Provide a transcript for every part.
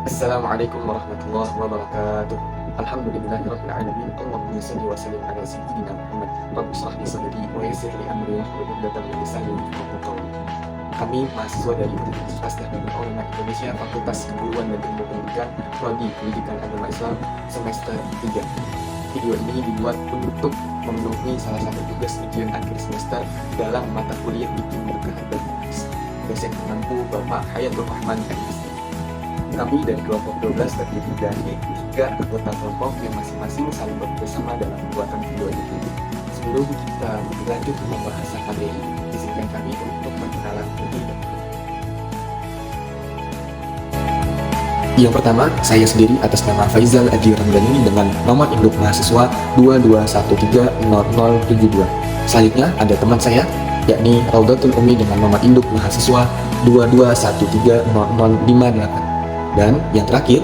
Assalamualaikum warahmatullahi wabarakatuh. Alhamdulillahirabbil alamin. Allahumma shalli wa sallim ala sayyidina Muhammad. Rabbi shrah li sadri wa yassir li amri wahlul 'uqdatam min lisani yafqahu qawli. Kami mahasiswa dari Universitas Teknologi Ulama Indonesia Fakultas Keguruan dan Ilmu Pendidikan Prodi Pendidikan Agama Islam semester 3. Video ini dibuat untuk memenuhi salah satu tugas ujian akhir semester dalam mata kuliah Bikin Berkah dan Hadis. Dosen pengampu Bapak Hayatul Rahman MSc. Kami dari kelompok 12 terdiri dari 3 anggota kelompok yang masing-masing saling bekerjasama dalam pembuatan video ini. Sebelum kita lanjut membahas materi, izinkan kami untuk perkenalan terlebih dahulu. Yang pertama, saya sendiri atas nama Faizal Aji Ramdhani dengan nomor induk mahasiswa 22130072. Selanjutnya ada teman saya, yakni Raudatul Umi dengan nomor induk mahasiswa 22130058. Dan yang terakhir,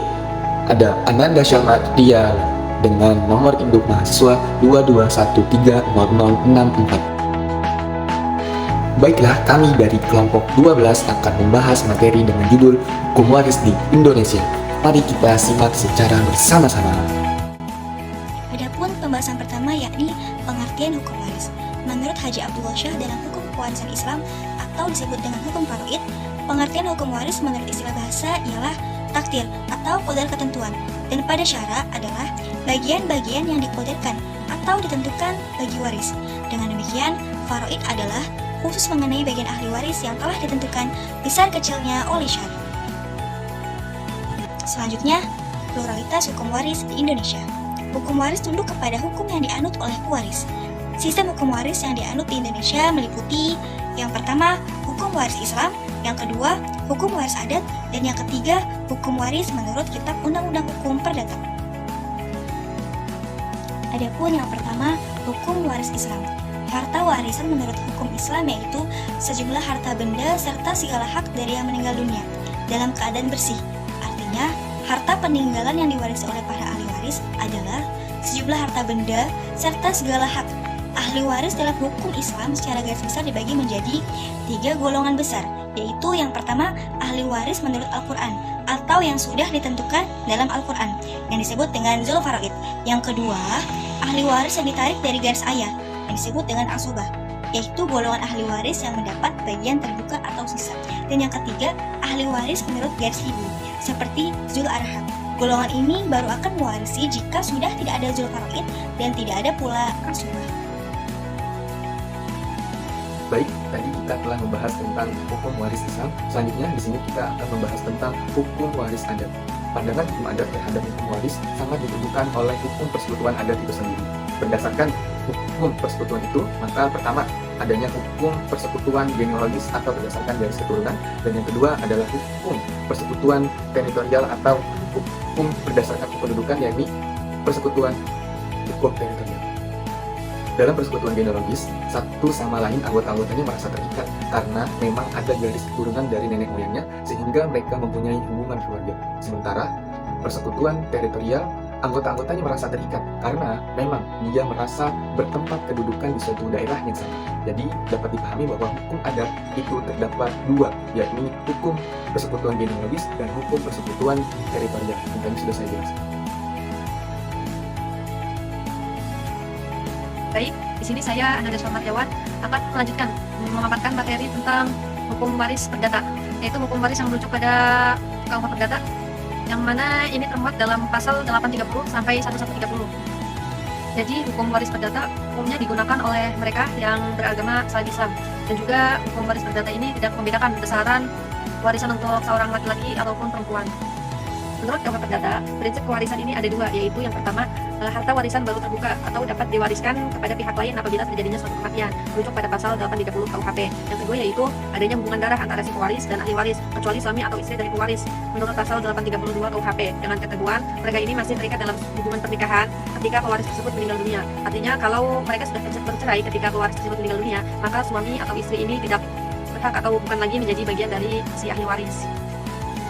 ada Ananda Syahmatia dengan nomor induk mahasiswa 22130064. Baiklah, kami dari kelompok 12 akan membahas materi dengan judul Hukum Waris di Indonesia. Mari kita simak secara bersama-sama. Adapun pembahasan pertama yakni pengertian hukum waris. Menurut Haji Abdullah Shah dalam hukum pewarisan Islam atau disebut dengan hukum faraid, pengertian hukum waris menurut istilah bahasa ialah takdir atau qadar ketentuan, dan pada syara adalah bagian-bagian yang diqadarkan atau ditentukan bagi waris. Dengan demikian, faraid adalah khusus mengenai bagian ahli waris yang telah ditentukan besar kecilnya oleh syara. Selanjutnya, pluralitas hukum waris di Indonesia. Hukum waris tunduk kepada hukum yang dianut oleh pewaris. Sistem hukum waris yang dianut di Indonesia meliputi yang pertama, hukum waris Islam, yang kedua, hukum waris adat, dan yang ketiga, hukum waris menurut Kitab Undang-Undang Hukum Perdata. Adapun yang pertama, hukum waris Islam. Harta warisan menurut hukum Islam yaitu sejumlah harta benda serta segala hak dari yang meninggal dunia dalam keadaan bersih. Artinya, harta peninggalan yang diwarisi oleh para ahli waris adalah sejumlah harta benda serta segala hak. Ahli waris dalam hukum Islam secara garis besar dibagi menjadi 3 golongan besar, yaitu yang pertama, ahli waris menurut Al-Quran atau yang sudah ditentukan dalam Al-Quran yang disebut dengan zul faraid. Yang kedua, ahli waris yang ditarik dari garis ayah yang disebut dengan asobah, yaitu golongan ahli waris yang mendapat bagian terbuka atau sisa. Dan yang ketiga, ahli waris menurut garis ibu seperti zul arham. Golongan ini baru akan mewarisi jika sudah tidak ada zul faraid dan tidak ada pula asobah. Baik, tadi kita telah membahas tentang hukum waris Islam. Selanjutnya di sini kita akan membahas tentang hukum waris adat. Pandangan hukum adat terhadap hukum waris sangat ditentukan oleh hukum persekutuan adat itu sendiri. Berdasarkan hukum persekutuan itu, maka pertama adanya hukum persekutuan genealogis atau berdasarkan garis keturunan, dan yang kedua adalah hukum persekutuan teritorial atau hukum berdasarkan kependudukan, yakni persekutuan hukum teritorial. Dalam persekutuan genealogis, satu sama lain anggota-anggotanya merasa terikat karena memang ada garis keturunan dari nenek moyangnya sehingga mereka mempunyai hubungan keluarga. Sementara persekutuan teritorial, anggota-anggotanya merasa terikat karena memang dia merasa bertempat kedudukan di suatu daerah yang sama. Jadi dapat dipahami bahwa hukum adat itu terdapat 2, yakni hukum persekutuan genealogis dan hukum persekutuan teritorial. Yang tadi sudah saya jelaskan. Baik, di sini saya Ananda Syahmatia akan melanjutkan memaparkan materi tentang hukum waris perdata, yaitu hukum waris yang merujuk pada KUH Perdata, yang mana ini termuat dalam pasal 830 sampai 1130. Jadi hukum waris perdata umumnya digunakan oleh mereka yang beragama selain Islam, dan juga hukum waris perdata ini tidak membedakan besaran warisan untuk seorang laki-laki ataupun perempuan. Menurut KUH Perdata, prinsip kewarisan ini ada 2, yaitu yang pertama, harta warisan baru terbuka atau dapat diwariskan kepada pihak lain apabila terjadinya suatu kematian, merujuk pada pasal 830 KUHP. Yang kedua yaitu adanya hubungan darah antara si pewaris dan ahli waris, kecuali suami atau istri dari pewaris, menurut pasal 832 KUHP. Dengan ketentuan, mereka ini masih terikat dalam hubungan pernikahan ketika pewaris tersebut meninggal dunia. Artinya, kalau mereka sudah bercerai ketika pewaris tersebut meninggal dunia, maka suami atau istri ini tidak berhak atau bukan lagi menjadi bagian dari si ahli waris.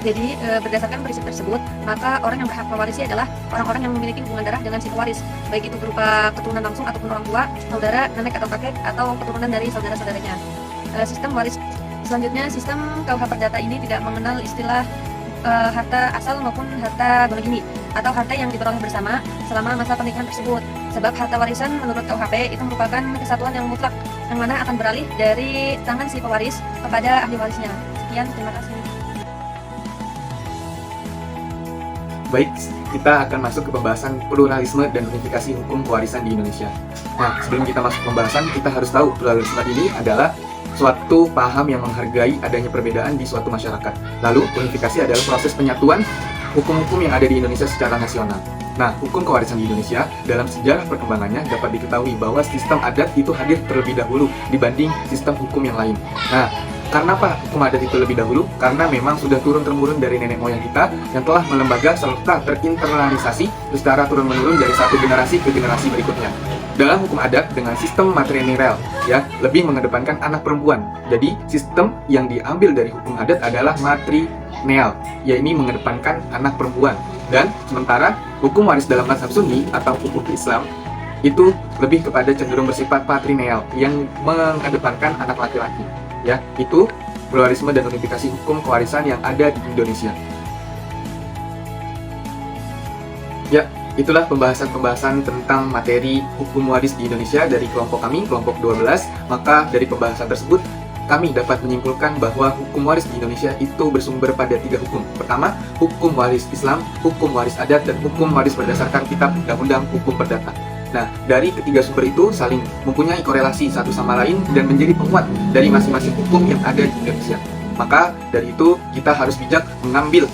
Jadi berdasarkan prinsip tersebut, maka orang yang berhak mewarisi adalah orang-orang yang memiliki hubungan darah dengan si pewaris, baik itu berupa keturunan langsung ataupun orang tua, saudara, nenek atau kakek, atau keturunan dari saudara-saudaranya. Sistem waris selanjutnya, sistem KUH Perdata ini tidak mengenal istilah harta asal maupun harta monogami atau harta yang diperoleh bersama selama masa pernikahan tersebut. Sebab harta warisan menurut KUHP itu merupakan kesatuan yang mutlak yang mana akan beralih dari tangan si pewaris kepada ahli warisnya. Sekian, terima kasih. Baik, kita akan masuk ke pembahasan pluralisme dan unifikasi hukum pewarisan di Indonesia. Nah, sebelum kita masuk ke pembahasan, kita harus tahu pluralisme ini adalah suatu paham yang menghargai adanya perbedaan di suatu masyarakat. Lalu, unifikasi adalah proses penyatuan hukum-hukum yang ada di Indonesia secara nasional. Nah, hukum kewarisan di Indonesia dalam sejarah perkembangannya dapat diketahui bahwa sistem adat itu hadir terlebih dahulu dibanding sistem hukum yang lain. Nah, karena apa hukum adat itu lebih dahulu? Karena memang sudah turun-temurun dari nenek moyang kita yang telah melembaga serta terinternalisasi secara turun-menurun dari satu generasi ke generasi berikutnya. Dalam hukum adat dengan sistem matrilineal, ya, lebih mengedepankan anak perempuan. Jadi, sistem yang diambil dari hukum adat adalah matrilineal, yaitu mengedepankan anak perempuan. Dan sementara hukum waris dalam mazhab Sunni atau hukum Islam itu lebih kepada cenderung bersifat patrilineal yang mengedepankan anak laki-laki. Ya, itu pluralisme dan unifikasi hukum kewarisan yang ada di Indonesia. Ya, itulah pembahasan-pembahasan tentang materi hukum waris di Indonesia dari kelompok kami, kelompok 12. Maka dari pembahasan tersebut, kami dapat menyimpulkan bahwa hukum waris di Indonesia itu bersumber pada 3 hukum. Pertama, hukum waris Islam, hukum waris adat, dan hukum waris berdasarkan kitab undang-undang hukum perdata. Nah, dari ketiga sumber itu saling mempunyai korelasi satu sama lain dan menjadi penguat dari masing-masing hukum yang ada di Indonesia. Maka dari itu kita harus bijak mengambil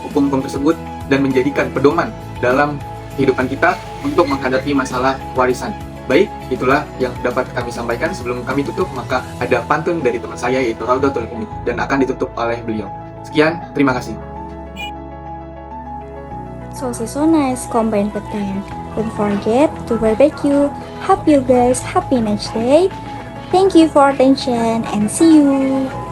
hukum-hukum tersebut dan menjadikan pedoman dalam kehidupan kita untuk menghadapi masalah warisan. Baik, itulah yang dapat kami sampaikan. Sebelum kami tutup, maka ada pantun dari teman saya yaitu Raudatul Umi dan akan ditutup oleh beliau. Sekian, terima kasih. So nice combined with time. Don't forget to barbecue. Hope you guys happy next day. Thank you for attention and see you.